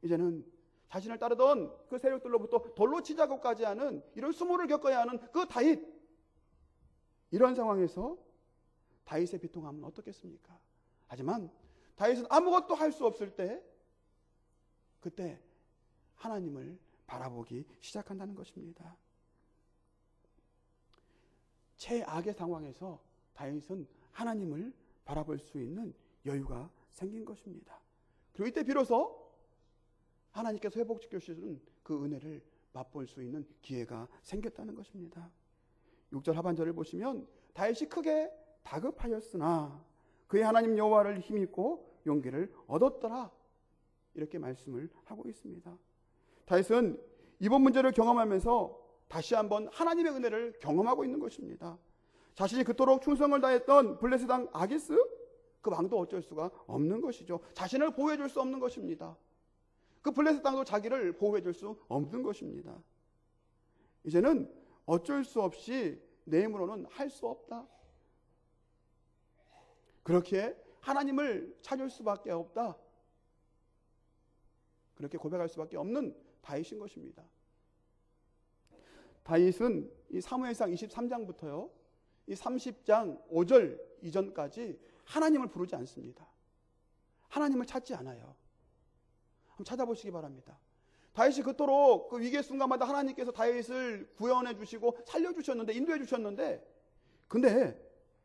이제는 자신을 따르던 그 세력들로부터 돌로 치자고까지 하는 이런 수모를 겪어야 하는 그 다윗, 이런 상황에서 다윗의 비통함은 어떻겠습니까? 하지만 다윗은 아무것도 할 수 없을 때, 그때 하나님을 바라보기 시작한다는 것입니다. 최악의 상황에서 다윗은 하나님을 바라볼 수 있는 여유가 생긴 것입니다. 그리고 이때 비로소 하나님께서 회복시켜 주시는 그 은혜를 맛볼 수 있는 기회가 생겼다는 것입니다. 6절 하반절을 보시면 다윗이 크게 다급하였으나 그의 하나님 여호와를 힘입고 용기를 얻었더라, 이렇게 말씀을 하고 있습니다. 다윗은 이번 문제를 경험하면서 다시 한번 하나님의 은혜를 경험하고 있는 것입니다. 자신이 그토록 충성을 다했던 블레셋 왕 아기스, 그 왕도 어쩔 수가 없는 것이죠. 자신을 보호해 줄 수 없는 것입니다. 그 블레셋 땅도 자기를 보호해 줄 수 없는 것입니다. 이제는 어쩔 수 없이 내 힘으로는 할 수 없다. 그렇게 하나님을 찾을 수밖에 없다. 그렇게 고백할 수밖에 없는 다윗인 것입니다. 다윗은 이 사무엘상 23장부터요, 이 30장 5절 이전까지 하나님을 부르지 않습니다. 하나님을 찾지 않아요. 한번 찾아보시기 바랍니다. 다윗이 그토록 그 위기의 순간마다 하나님께서 다윗을 구원해 주시고 살려주셨는데, 인도해 주셨는데, 근데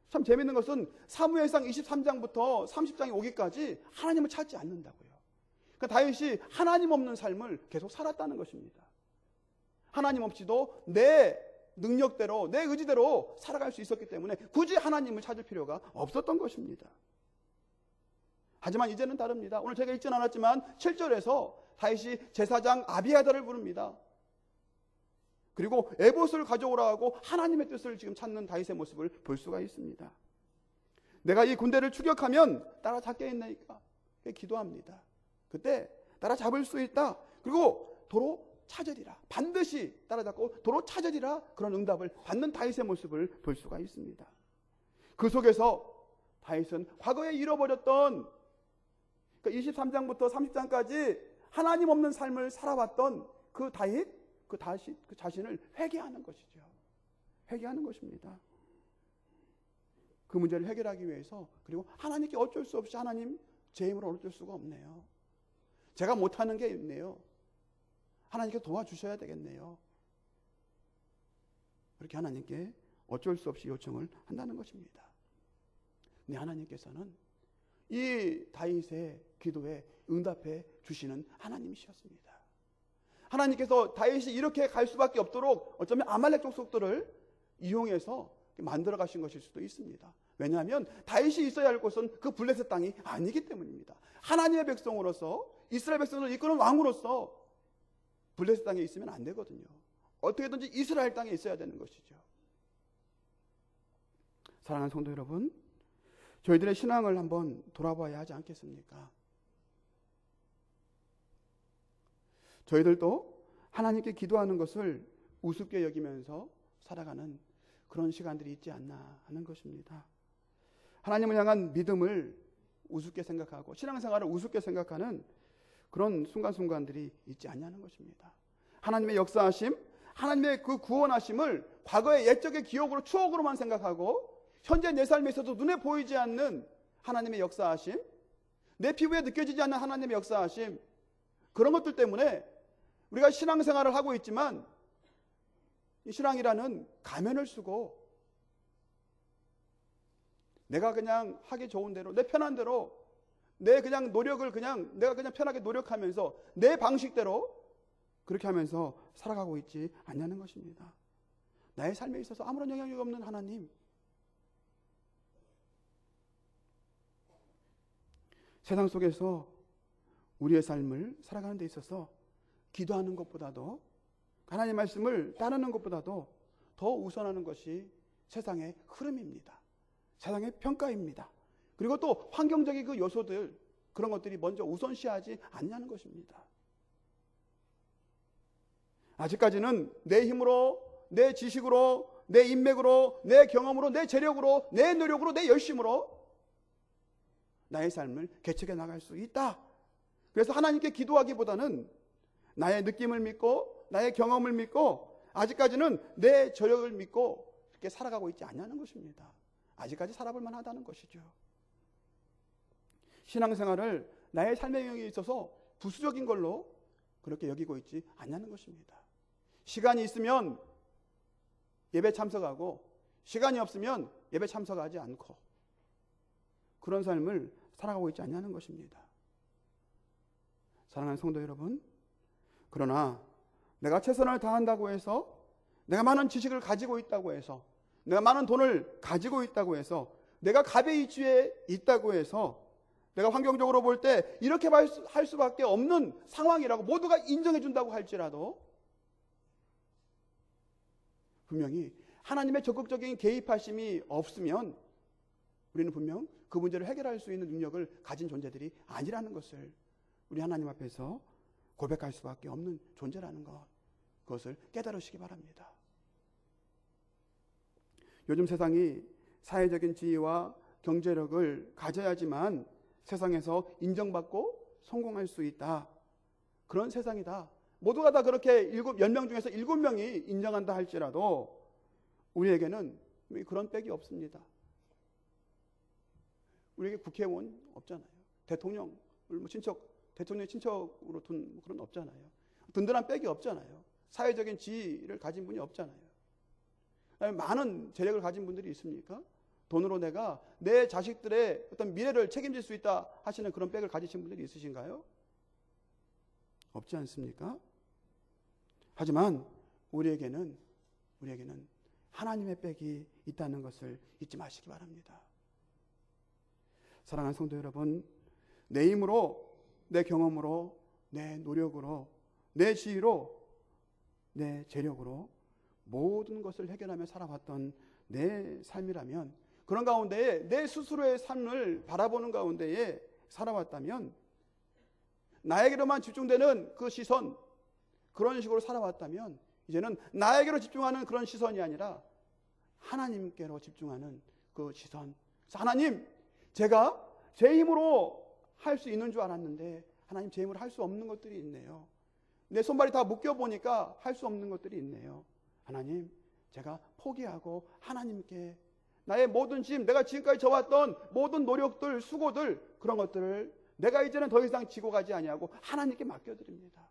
참 재밌는 것은 사무엘상 23장부터 30장에 오기까지 하나님을 찾지 않는다고요. 그러니까 다윗이 하나님 없는 삶을 계속 살았다는 것입니다. 하나님 없이도 내 능력대로, 내 의지대로 살아갈 수 있었기 때문에 굳이 하나님을 찾을 필요가 없었던 것입니다. 하지만 이제는 다릅니다. 오늘 제가 읽진 않았지만 7절에서 다윗이 제사장 아비아달을 부릅니다. 그리고 에봇을 가져오라 하고 하나님의 뜻을 지금 찾는 다윗의 모습을 볼 수가 있습니다. 내가 이 군대를 추격하면 따라잡겠나이까? 기도합니다. 그때 따라잡을 수 있다. 그리고 도로 찾으리라. 반드시 따라잡고 도로 찾으리라. 그런 응답을 받는 다윗의 모습을 볼 수가 있습니다. 그 속에서 다윗은 과거에 잃어버렸던, 그러니까 23장부터 30장까지 하나님 없는 삶을 살아왔던 그 다윗, 그 자신을 회개하는 것이죠. 회개하는 것입니다. 그 문제를 해결하기 위해서, 그리고 하나님께 어쩔 수 없이 하나님, 제 힘으로 어쩔 수가 없네요. 제가 못하는 게 있네요. 하나님께서 도와주셔야 되겠네요. 그렇게 하나님께 어쩔 수 없이 요청을 한다는 것입니다. 근데 하나님께서는 이 다윗의 기도에 응답해 주시는 하나님이셨습니다. 하나님께서 다윗이 이렇게 갈 수밖에 없도록 어쩌면 아말렉 족속들을 이용해서 만들어 가신 것일 수도 있습니다. 왜냐하면 다윗이 있어야 할 곳은 그 블레셋 땅이 아니기 때문입니다. 하나님의 백성으로서, 이스라엘 백성을 이끄는 왕으로서 블레셋 땅에 있으면 안 되거든요. 어떻게든지 이스라엘 땅에 있어야 되는 것이죠. 사랑하는 성도 여러분, 저희들의 신앙을 한번 돌아봐야 하지 않겠습니까? 저희들도 하나님께 기도하는 것을 우습게 여기면서 살아가는 그런 시간들이 있지 않나 하는 것입니다. 하나님을 향한 믿음을 우습게 생각하고 신앙생활을 우습게 생각하는 그런 순간순간들이 있지 않냐는 것입니다. 하나님의 역사하심, 하나님의 그 구원하심을 과거의 옛적의 기억으로, 추억으로만 생각하고 현재 내 삶에 있어서 눈에 보이지 않는 하나님의 역사하심, 내 피부에 느껴지지 않는 하나님의 역사하심, 그런 것들 때문에 우리가 신앙생활을 하고 있지만 이 신앙이라는 가면을 쓰고 내가 그냥 하기 좋은 대로, 내 편한 대로, 내 그냥 노력을 내가 그냥 편하게 노력하면서 내 방식대로 그렇게 하면서 살아가고 있지 않냐는 것입니다. 나의 삶에 있어서 아무런 영향력이 없는 하나님, 세상 속에서 우리의 삶을 살아가는 데 있어서 기도하는 것보다도, 하나님의 말씀을 따르는 것보다도 더 우선하는 것이 세상의 흐름입니다. 세상의 평가입니다. 그리고 또 환경적인 그 요소들, 그런 것들이 먼저 우선시하지 않냐는 것입니다. 아직까지는 내 힘으로, 내 지식으로, 내 인맥으로, 내 경험으로, 내 재력으로, 내 노력으로, 내 열심으로 나의 삶을 개척해 나갈 수 있다. 그래서 하나님께 기도하기보다는 나의 느낌을 믿고, 나의 경험을 믿고, 아직까지는 내 저력을 믿고 그렇게 살아가고 있지 않냐는 것입니다. 아직까지 살아볼 만하다는 것이죠. 신앙생활을 나의 삶의 영역에 있어서 부수적인 걸로 그렇게 여기고 있지 않냐는 것입니다. 시간이 있으면 예배 참석하고, 시간이 없으면 예배 참석하지 않고, 그런 삶을 살아가고 있지 않냐는 것입니다. 사랑하는 성도 여러분, 그러나 내가 최선을 다한다고 해서, 내가 많은 지식을 가지고 있다고 해서, 내가 많은 돈을 가지고 있다고 해서, 내가 갑의 위치에 있다고 해서, 내가 환경적으로 볼 때 이렇게 할 수밖에 없는 상황이라고 모두가 인정해 준다고 할지라도 분명히 하나님의 적극적인 개입하심이 없으면 우리는 분명 그 문제를 해결할 수 있는 능력을 가진 존재들이 아니라는 것을 우리 하나님 앞에서 고백할 수밖에 없는 존재라는 것, 그것을 깨달으시기 바랍니다. 요즘 세상이 사회적인 지위와 경제력을 가져야지만 세상에서 인정받고 성공할 수 있다, 그런 세상이다. 모두가 다 그렇게 10명 중에서 7명이 인정한다 할지라도 우리에게는 그런 빽이 없습니다. 우리에게 국회의원 없잖아요. 대통령, 대통령 친척으로 둔 그런 없잖아요. 든든한 빽이 없잖아요. 사회적인 지위를 가진 분이 없잖아요. 많은 재력을 가진 분들이 있습니까? 돈으로 내가 내 자식들의 어떤 미래를 책임질 수 있다 하시는 그런 빽을 가지신 분들이 있으신가요? 없지 않습니까? 하지만 우리에게는 하나님의 빽이 있다는 것을 잊지 마시기 바랍니다. 사랑하는 성도 여러분, 내 힘으로, 내 경험으로, 내 노력으로, 내 지위로, 내 재력으로 모든 것을 해결하며 살아왔던 내 삶이라면, 그런 가운데에 내 스스로의 삶을 바라보는 가운데에 살아왔다면, 나에게로만 집중되는 그 시선, 그런 식으로 살아왔다면 이제는 나에게로 집중하는 그런 시선이 아니라 하나님께로 집중하는 그 시선. 하나님, 제가 제 힘으로 할 수 있는 줄 알았는데 하나님, 제 힘으로 할 수 없는 것들이 있네요. 내 손발이 다 묶여보니까 할 수 없는 것들이 있네요. 하나님, 제가 포기하고 하나님께 나의 모든 짐, 내가 지금까지 져왔던 모든 노력들, 수고들, 그런 것들을 내가 이제는 더 이상 지고 가지 아니하고 하나님께 맡겨드립니다.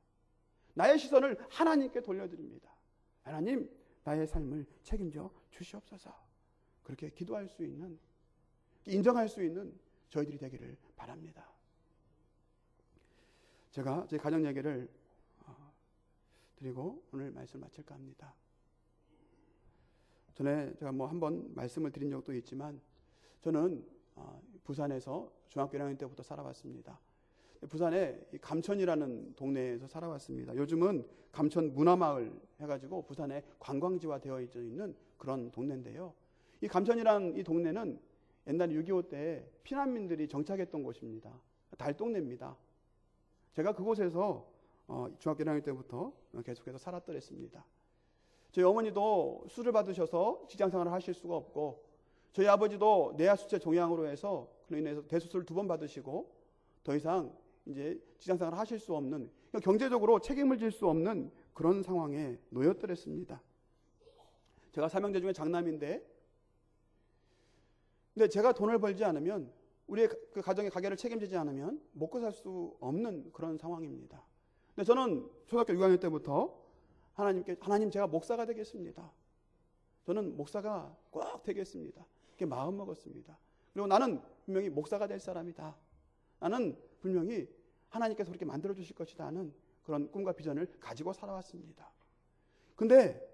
나의 시선을 하나님께 돌려드립니다. 하나님, 나의 삶을 책임져 주시옵소서. 그렇게 기도할 수 있는, 인정할 수 있는 저희들이 되기를 바랍니다. 제가 제 가정 얘기를 드리고 오늘 말씀을 마칠까 합니다. 전에 제가 한번 말씀을 드린 적도 있지만, 저는 부산에서 중학교 1학년 때부터 살아왔습니다. 부산에 감천이라는 동네에서 살아왔습니다. 요즘은 감천 문화마을 해가지고 부산에 관광지화 되어 있는 그런 동네인데요. 이 감천이라는 이 동네는 옛날 6.25 때 피난민들이 정착했던 곳입니다. 달동네입니다. 제가 그곳에서 중학교 1학년 때부터 계속해서 살았더랬습니다. 저희 어머니도 수를 받으셔서 직장생활을 하실 수가 없고, 저희 아버지도 뇌하수체 종양으로 해서 그로 인해서 대수술을 2번 받으시고 더 이상 이제 직장생활을 하실 수 없는, 경제적으로 책임을 질 수 없는 그런 상황에 놓였더랬습니다. 제가 3형제 중에 장남인데, 근데 제가 돈을 벌지 않으면, 우리의 그 가정의 가게를 책임지지 않으면 먹고 살 수 없는 그런 상황입니다. 근데 저는 초등학교 6학년 때부터 하나님 제가 목사가 되겠습니다. 저는 목사가 꼭 되겠습니다. 이렇게 마음 먹었습니다. 그리고 나는 분명히 목사가 될 사람이다. 나는 분명히 하나님께서 그렇게 만들어 주실 것이다 하는 그런 꿈과 비전을 가지고 살아왔습니다. 근데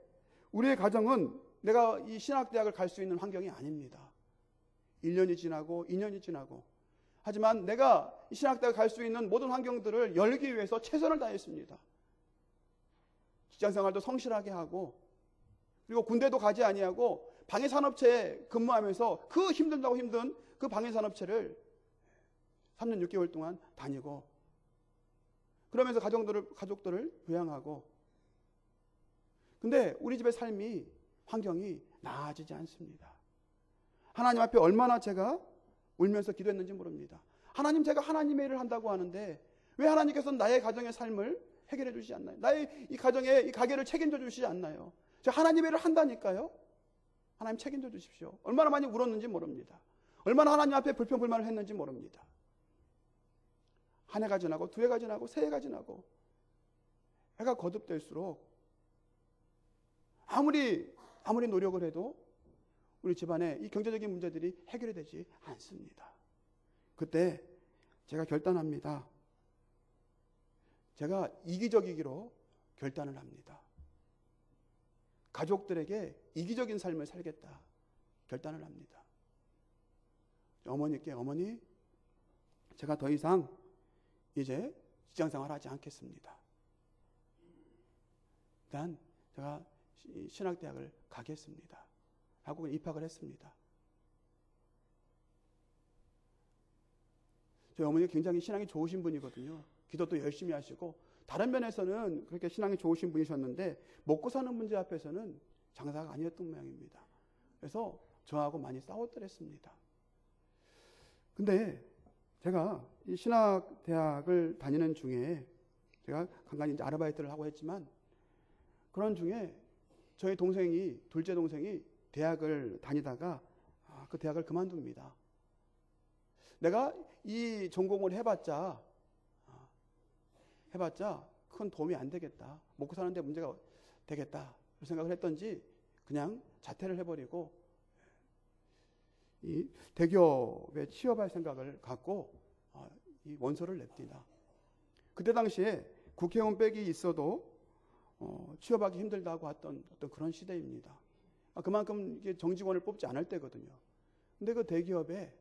우리의 가정은 내가 이 신학대학을 갈 수 있는 환경이 아닙니다. 1년이 지나고 2년이 지나고, 하지만 내가 이 신학대학을 갈 수 있는 모든 환경들을 열기 위해서 최선을 다했습니다. 직장생활도 성실하게 하고, 그리고 군대도 가지 아니하고 방해산업체에 근무하면서 그 힘든다고 힘든 그 방해산업체를 3년 6개월 동안 다니고, 그러면서 가족들을 부양하고, 근데 우리 집의 삶이, 환경이 나아지지 않습니다. 하나님 앞에 얼마나 제가 울면서 기도했는지 모릅니다. 하나님, 제가 하나님의 일을 한다고 하는데 왜 하나님께서는 나의 가정의 삶을 해결해 주시지 않나요? 나의 이 가정의 이 가게를 책임져 주시지 않나요? 제가 하나님의 일을 한다니까요. 하나님 책임져 주십시오. 얼마나 많이 울었는지 모릅니다. 얼마나 하나님 앞에 불평불만을 했는지 모릅니다. 한 해가 지나고 2해가 지나고 3해가 지나고 해가 거듭될수록 아무리 노력을 해도 우리 집안의 이 경제적인 문제들이 해결이 되지 않습니다. 그때 제가 결단합니다. 제가 이기적이기로 결단을 합니다. 가족들에게 이기적인 삶을 살겠다 결단을 합니다. 어머니께, 어머니, 제가 더 이상 이제 직장생활 하지 않겠습니다. 일단 제가 신학대학을 가겠습니다 하고 입학을 했습니다. 저희 어머니가 굉장히 신앙이 좋으신 분이거든요. 기도도 열심히 하시고, 다른 면에서는 그렇게 신앙이 좋으신 분이셨는데 먹고 사는 문제 앞에서는 장사가 아니었던 모양입니다. 그래서 저하고 많이 싸웠더랬습니다. 근데 제가 이 신학대학을 다니는 중에 제가 간간히 이제 아르바이트를 하고 했지만, 그런 중에 저희 동생이, 둘째 동생이 대학을 다니다가 그 대학을 그만둡니다. 내가 이 전공을 해봤자 큰 도움이 안 되겠다. 먹고 사는데 문제가 되겠다. 그런 생각을 했던지 그냥 자퇴를 해버리고 이 대기업에 취업할 생각을 갖고 이 원서를 냅니다. 그때 당시에 국회의원 백이 있어도 취업하기 힘들다고 했던 어떤 그런 시대입니다. 그만큼 이게 정직원을 뽑지 않을 때거든요. 근데 그 대기업에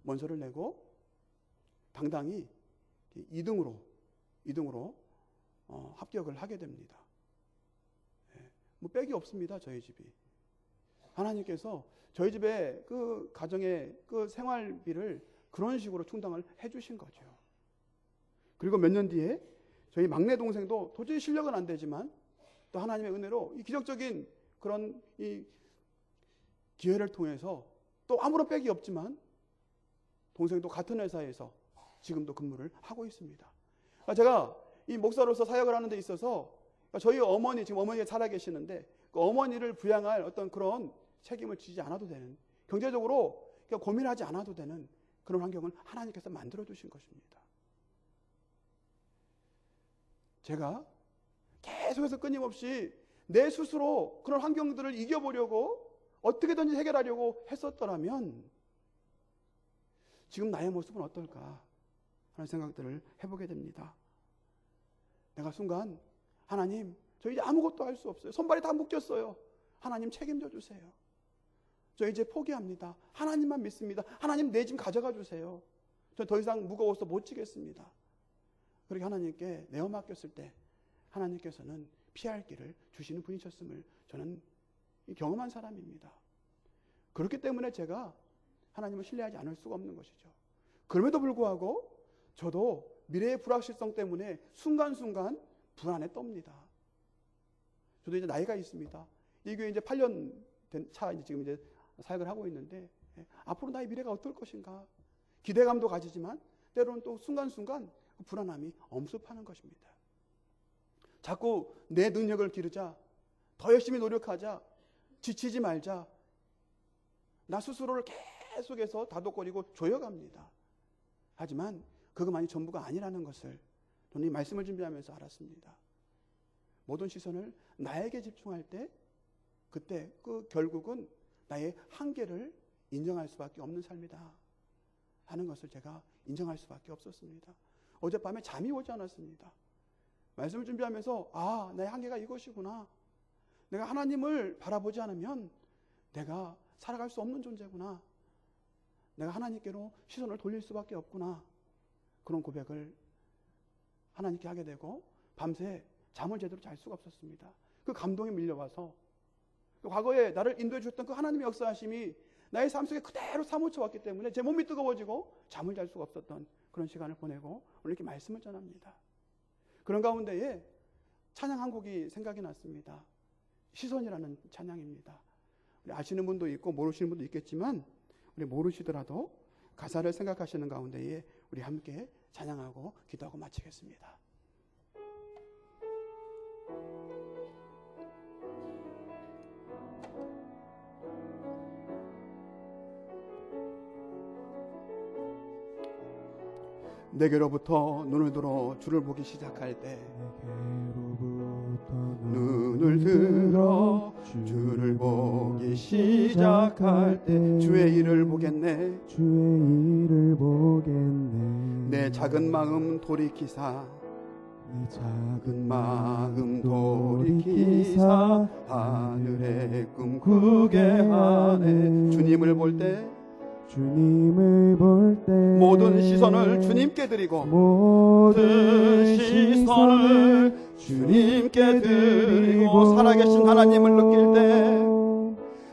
원서를 내고 당당히 2등으로 합격을 하게 됩니다. 뭐 백이 없습니다. 저희 집이. 하나님께서 저희 집에 그 가정의 그 생활비를 그런 식으로 충당을 해주신 거죠. 그리고 몇 년 뒤에 저희 막내 동생도 도저히 실력은 안 되지만 또 하나님의 은혜로 이 기적적인 그런 이 기회를 통해서 또 아무런 백이 없지만 동생도 같은 회사에서 지금도 근무를 하고 있습니다. 제가 이 목사로서 사역을 하는 데 있어서 저희 어머니, 지금 어머니가 살아계시는데 그 어머니를 부양할 어떤 그런 책임을 지지 않아도 되는, 경제적으로 고민하지 않아도 되는 그런 환경을 하나님께서 만들어 주신 것입니다. 제가 계속해서 끊임없이 내 스스로 그런 환경들을 이겨보려고 어떻게든지 해결하려고 했었더라면 지금 나의 모습은 어떨까 하는 생각들을 해보게 됩니다. 내가 순간 하나님, 저 이제 아무것도 할 수 없어요. 손발이 다 묶였어요. 하나님 책임져 주세요. 저 이제 포기합니다. 하나님만 믿습니다. 하나님 내 짐 가져가 주세요. 저 더 이상 무거워서 못 지겠습니다. 그렇게 하나님께 내어 맡겼을 때 하나님께서는 피할 길을 주시는 분이셨음을 저는 경험한 사람입니다. 그렇기 때문에 제가 하나님을 신뢰하지 않을 수가 없는 것이죠. 그럼에도 불구하고 저도 미래의 불확실성 때문에 순간순간 불안에 떱니다. 저도 이제 나이가 있습니다. 이 교회 이제 8년 된 차 지금 이제 사역을 하고 있는데 앞으로 나의 미래가 어떨 것인가 기대감도 가지지만 때로는 또 순간순간 불안함이 엄습하는 것입니다. 자꾸 내 능력을 기르자, 더 열심히 노력하자, 지치지 말자, 나 스스로를 계속해서 다독거리고 조여갑니다. 하지만 그것만이 전부가 아니라는 것을 저는 이 말씀을 준비하면서 알았습니다. 모든 시선을 나에게 집중할 때 그때 그 결국은 나의 한계를 인정할 수밖에 없는 삶이다 하는 것을 제가 인정할 수밖에 없었습니다. 어젯밤에 잠이 오지 않았습니다. 말씀을 준비하면서 나의 한계가 이것이구나. 내가 하나님을 바라보지 않으면 내가 살아갈 수 없는 존재구나. 내가 하나님께로 시선을 돌릴 수밖에 없구나. 그런 고백을 하나님께 하게 되고 밤새 잠을 제대로 잘 수가 없었습니다. 그 감동이 밀려와서 과거에 나를 인도해 주셨던 그 하나님의 역사하심이 나의 삶 속에 그대로 사무쳐 왔기 때문에 제 몸이 뜨거워지고 잠을 잘 수가 없었던 그런 시간을 보내고 오늘 이렇게 말씀을 전합니다. 그런 가운데에 찬양 한 곡이 생각이 났습니다. 시선이라는 찬양입니다. 우리 아시는 분도 있고 모르시는 분도 있겠지만 우리 모르시더라도 가사를 생각하시는 가운데에 우리 함께 찬양하고 기도하고 마치겠습니다. 내게로부터 눈을 들어 주를 보기 시작할 때 눈을 들어 주를 보기 시작할 때 주의 일을 보겠네 주의 일을 보겠네 내 작은 마음 돌이키사 내 작은 마음 돌이키사 하늘의 꿈 꾸게 하네 주님을 볼 때 주님을 볼 때 모든 시선을 주님께 드리고 모든 시선을 주님께 드리고 살아계신 하나님을 느낄 때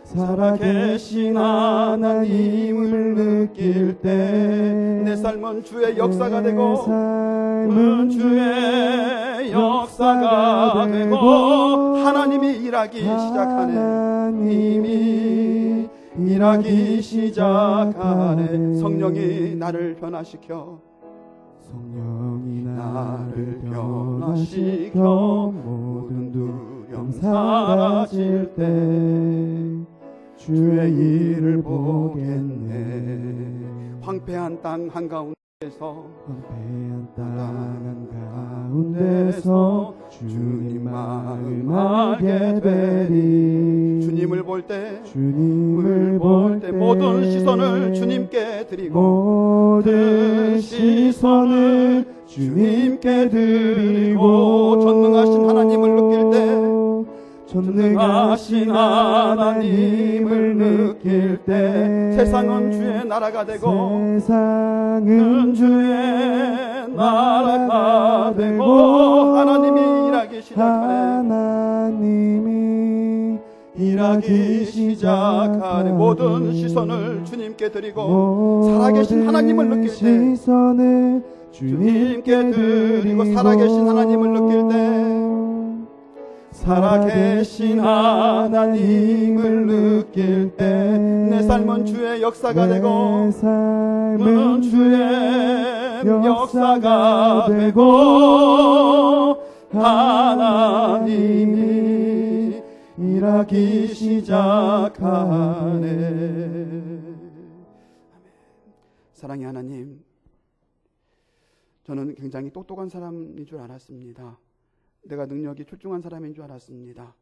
살아계신 하나님을 느낄 때 내 삶은 주의 역사가 되고 삶은 주의 역사가 되고 하나님이 일하기 시작하네 하나님이 일하기 시작하네 성령이 나를 변화시켜 성령이 나를 변화시켜 모든 두려움 사라질 때 주의 일을 보겠네 황폐한 땅 한가운데서 황폐한 땅 한가운데서 주님 마음 알게 되리 주님을 볼 때 주님을 볼 때 모든 시선을 주님께 드리고 모든 시선을 주님께 드리고 전능하신 하나님을 느낄 때 전능하신 하나님을 느낄 때 세상은 주의 나라가 되고 세상은 주의 나라가 되고 하나님이 일하기 시작하네 하나님이 일하기 시작하네 모든 시선을 주님께 드리고 살아계신 하나님을 느낄 때 시선을 주님께 드리고 살아계신 하나님을 느낄 때 살아계신 하나님을 느낄 때 내 삶은 주의 역사가 되고 내 삶은 주의 역사가 되고 하나님이 일하기 시작하네. 사랑의 하나님, 저는 굉장히 똑똑한 사람인 줄 알았습니다. 내가 능력이 출중한 사람인 줄 알았습니다.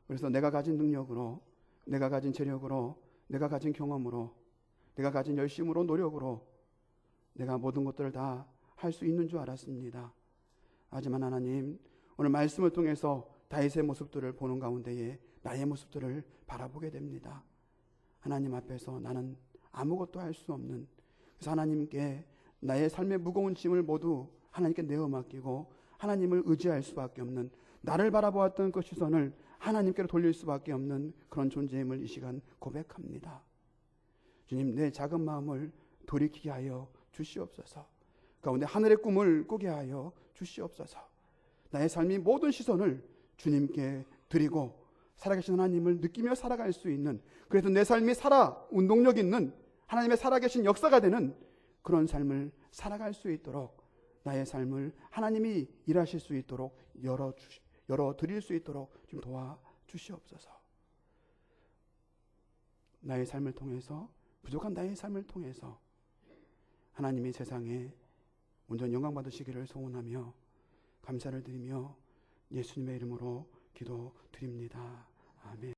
그래서 내가 가진 능력으로, 내가 가진 재력으로, 내가 가진 경험으로, 내가 가진 열심으로, 노력으로 내가 모든 것들을 다 할 수 있는 줄 알았습니다. 하지만 하나님, 오늘 말씀을 통해서 다윗의 모습들을 보는 가운데에 나의 모습들을 바라보게 됩니다. 하나님 앞에서 나는 아무것도 할 수 없는, 그래서 하나님께 나의 삶의 무거운 짐을 모두 하나님께 내어 맡기고 하나님을 의지할 수밖에 없는, 나를 바라보았던 그 시선을 하나님께로 돌릴 수밖에 없는 그런 존재임을 이 시간 고백합니다. 주님, 내 작은 마음을 돌이키게 하여 주시옵소서. 가운데 하늘의 꿈을 꾸게 하여 주시옵소서. 나의 삶이 모든 시선을 주님께 드리고 살아계신 하나님을 느끼며 살아갈 수 있는, 그래서 내 삶이 운동력 있는 하나님의 살아계신 역사가 되는 그런 삶을 살아갈 수 있도록, 나의 삶을 하나님이 일하실 수 있도록 열어드릴 수 있도록 좀 도와주시옵소서. 나의 삶을 통해서, 부족한 나의 삶을 통해서 하나님이 세상에 온전히 영광 받으시기를 소원하며 감사를 드리며 예수님의 이름으로 기도드립니다. 아멘.